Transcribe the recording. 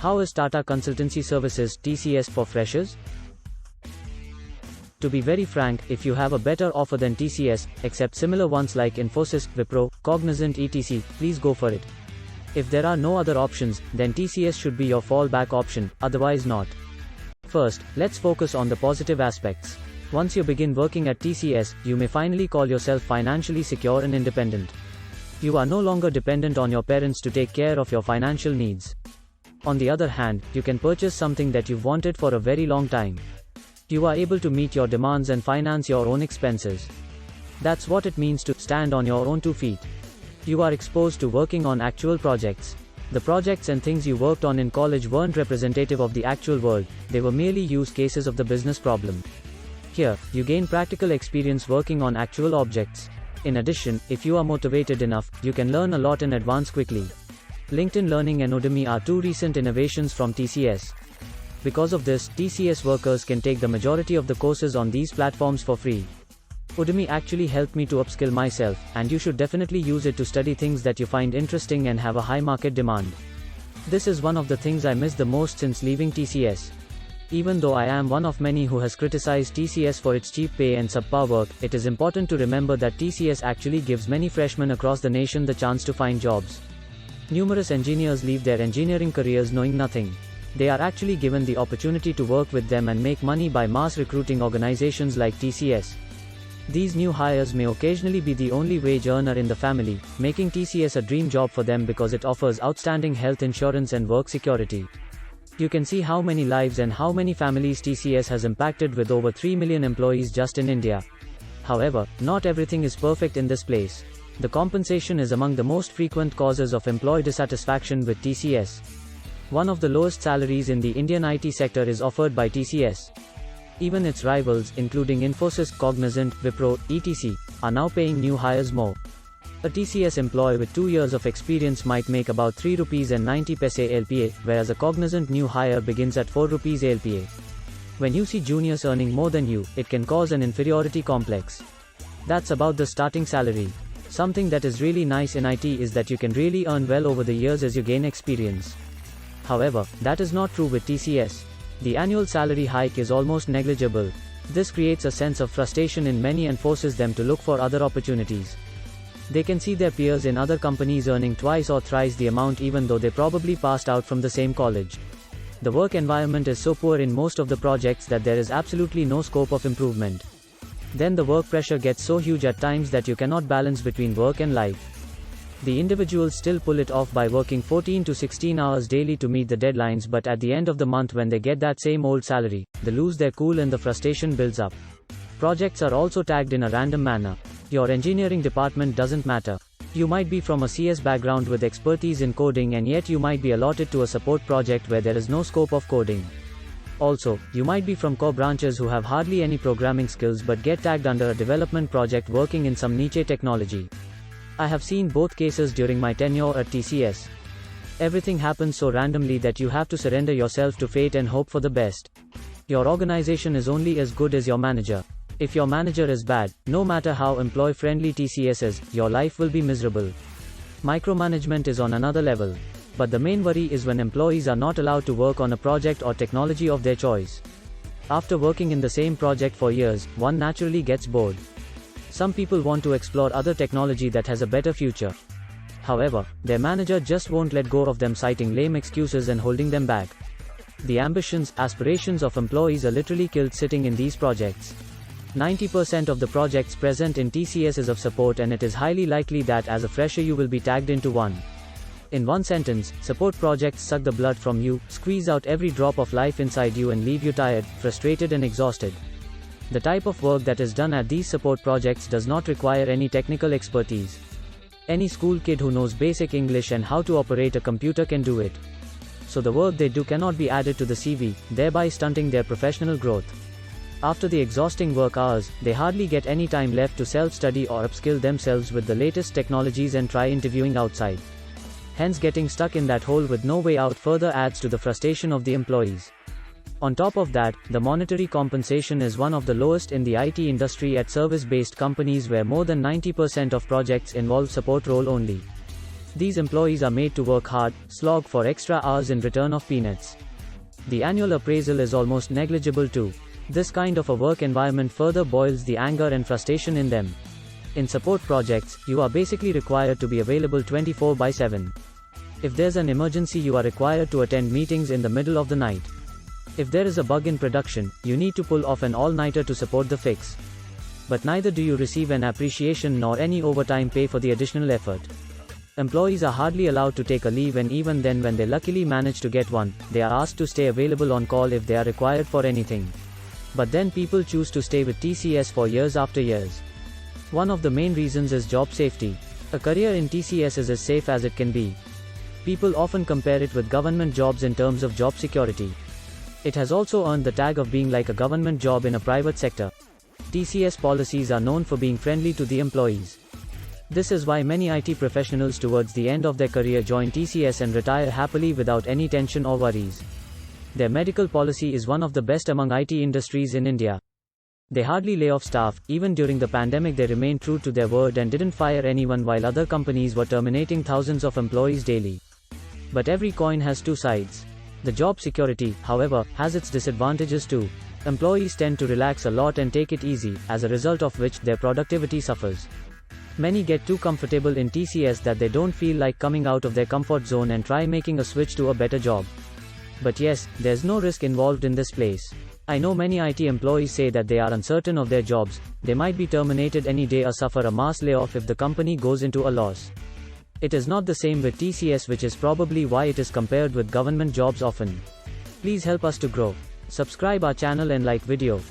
How is TATA Consultancy Services (TCS) for freshers? To be very frank, if you have a better offer than TCS, except similar ones like Infosys, Wipro, Cognizant etc., please go for it. If there are no other options, then TCS should be your fallback option, otherwise not. First, let's focus on the positive aspects. Once you begin working at TCS, you may finally call yourself financially secure and independent. You are no longer dependent on your parents to take care of your financial needs. On the other hand, you can purchase something that you've wanted for a very long time. You are able to meet your demands and finance your own expenses. That's what it means to stand on your own 2 feet. You are exposed to working on actual projects. The projects and things you worked on in college weren't representative of the actual world, they were merely use cases of the business problem. Here, you gain practical experience working on actual objects. In addition, if you are motivated enough, you can learn a lot and advance quickly. LinkedIn Learning and Udemy are 2 recent innovations from TCS. Because of this, TCS workers can take the majority of the courses on these platforms for free. Udemy actually helped me to upskill myself, and you should definitely use it to study things that you find interesting and have a high market demand. This is one of the things I miss the most since leaving TCS. Even though I am one of many who has criticized TCS for its cheap pay and subpar work, it is important to remember that TCS actually gives many freshmen across the nation the chance to find jobs. Numerous engineers leave their engineering careers knowing nothing. They are actually given the opportunity to work with them and make money by mass recruiting organizations like TCS. These new hires may occasionally be the only wage earner in the family, making TCS a dream job for them because it offers outstanding health insurance and work security. You can see how many lives and how many families TCS has impacted with over 3 million employees just in India. However, not everything is perfect in this place. The compensation is among the most frequent causes of employee dissatisfaction with TCS. One of the lowest salaries in the Indian IT sector is offered by TCS. Even its rivals, including Infosys, Cognizant, Wipro, etc., are now paying new hires more. A TCS employee with 2 years of experience might make about 3 rupees and 90 paise LPA, whereas a Cognizant new hire begins at 4 rupees LPA. When you see juniors earning more than you, it can cause an inferiority complex. That's about the starting salary. Something that is really nice in IT is that you can really earn well over the years as you gain experience. However, that is not true with TCS. The annual salary hike is almost negligible. This creates a sense of frustration in many and forces them to look for other opportunities. They can see their peers in other companies earning twice or thrice the amount even though they probably passed out from the same college. The work environment is so poor in most of the projects that there is absolutely no scope of improvement. Then the work pressure gets so huge at times that you cannot balance between work and life. The individuals still pull it off by working 14 to 16 hours daily to meet the deadlines, but at the end of the month when they get that same old salary, they lose their cool and the frustration builds up. Projects are also tagged in a random manner. Your engineering department doesn't matter. You might be from a CS background with expertise in coding and yet you might be allotted to a support project where there is no scope of coding. Also, you might be from core branches who have hardly any programming skills but get tagged under a development project working in some niche technology. I have seen both cases during my tenure at TCS. Everything happens so randomly that you have to surrender yourself to fate and hope for the best. Your organization is only as good as your manager. If your manager is bad, no matter how employee-friendly TCS is, your life will be miserable. Micromanagement is on another level. But the main worry is when employees are not allowed to work on a project or technology of their choice. After working in the same project for years, one naturally gets bored. Some people want to explore other technology that has a better future. However, their manager just won't let go of them, citing lame excuses and holding them back. The aspirations of employees are literally killed sitting in these projects. 90% of the projects present in TCS is of support, and it is highly likely that as a fresher you will be tagged into one. In one sentence, support projects suck the blood from you, squeeze out every drop of life inside you and leave you tired, frustrated and exhausted. The type of work that is done at these support projects does not require any technical expertise. Any school kid who knows basic English and how to operate a computer can do it. So the work they do cannot be added to the CV, thereby stunting their professional growth. After the exhausting work hours, they hardly get any time left to self-study or upskill themselves with the latest technologies and try interviewing outside. Hence, getting stuck in that hole with no way out further adds to the frustration of the employees. On top of that, the monetary compensation is one of the lowest in the IT industry at service-based companies where more than 90% of projects involve support role only. These employees are made to work hard, slog for extra hours in return of peanuts. The annual appraisal is almost negligible too. This kind of a work environment further boils the anger and frustration in them. In support projects, you are basically required to be available 24/7. If there's an emergency, you are required to attend meetings in the middle of the night. If there is a bug in production, you need to pull off an all-nighter to support the fix. But neither do you receive an appreciation nor any overtime pay for the additional effort. Employees are hardly allowed to take a leave, and even then, when they luckily manage to get one, they are asked to stay available on call if they are required for anything. But then people choose to stay with TCS for years after years. One of the main reasons is job safety. A career in TCS is as safe as it can be. People often compare it with government jobs in terms of job security. It has also earned the tag of being like a government job in a private sector. TCS policies are known for being friendly to the employees. This is why many IT professionals towards the end of their career join TCS and retire happily without any tension or worries. Their medical policy is one of the best among IT industries in India. They hardly lay off staff. Even during the pandemic, they remained true to their word and didn't fire anyone, while other companies were terminating thousands of employees daily. But every coin has two sides. The job security, however, has its disadvantages too. Employees tend to relax a lot and take it easy, as a result of which their productivity suffers. Many get too comfortable in TCS that they don't feel like coming out of their comfort zone and try making a switch to a better job. But yes, there's no risk involved in this place. I know many IT employees say that they are uncertain of their jobs. They might be terminated any day or suffer a mass layoff if the company goes into a loss. It is not the same with TCS, which is probably why it is compared with government jobs often. Please help us to grow. Subscribe our channel and like video.